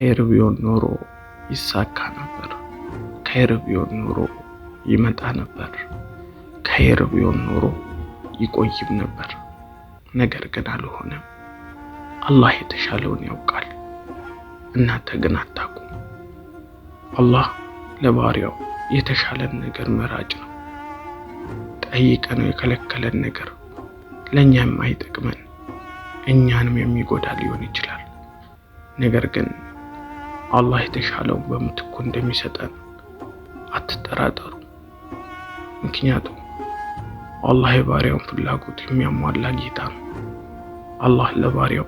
ኸይር ቢሆን ኖሮ ይሳካ ነበር። ኸይር ቢሆን ኖሮ ይመጣ ነበር። ኸይር ቢሆን ኖሮ ይቆይም ነበር። ነገር ግን አልሆነም። አላህ የተሻለውን ያውቃል። እናንተ ግን አታውቁም። አላህ ለባሪያው የተሻለን ነገር መራጭ ነው። ጠይቀነው የከለከለን ነገር ለኛ የማይጠቅመን እኛንም የሚጎዳ ሊሆን ይችላል። ነገር ግን አላህ የተሻለውን በምትኩ እንደሚሰጠን አትጠራጠሩ። ምክንያቱም አላህ የባሪያውን ፍላጎት የሚያሟላ ጌታ ነው። አላህ ለባሪያው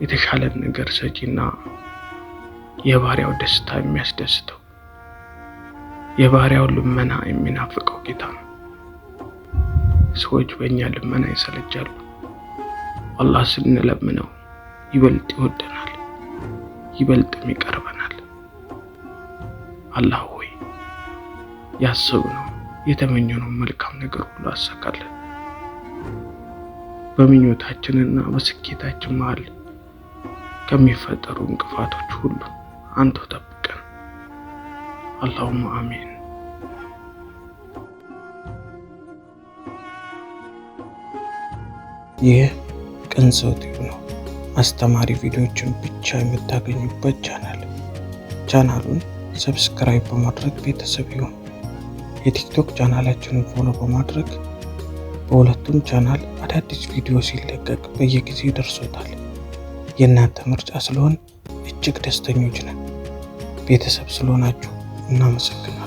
የተሻለን ነገር ሰጪና የባሪያው ደስታ የሚያስደስተው የባሪያው ልመና የሚናፍቀው ጌታ ነው። ሰዎች በእኛ ልመና ይሰለቻሉ። አላህ ስንለምነው ይበልጥ ይወደናል፣ ይበልጥም ይቀርበናል። አላህ ሆይ ያሰብነው የተመኘነው መልካም ነገር ሁሉ አሳካልን። በምኞታችንና በስኬታችን መሃል ከሚፈጠሩ እንቅፋቶች ሁሉ አንተው ጠብቀን። አላሁማ አሚን። ይህ ቅን ሰው ቲዩብ ነው። አስተማሪ ቪዲዮዎችን ብቻ የምታገኙበት ቻናል። ቻናሉን ሰብስክራይብ በማድረግ ቤተሰብ ይሁን። የቲክቶክ ቻናላችንን ፎሎ በማድረግ በሁለቱም ቻናል አዳዲስ ቪዲዮ ሲለቀቅ በየጊዜው ይደርሶታል። የእናንተ ምርጫ ስለሆን እጅግ ደስተኞች ነን። ቤተሰብ ስለሆናችሁ እናመሰግናለን።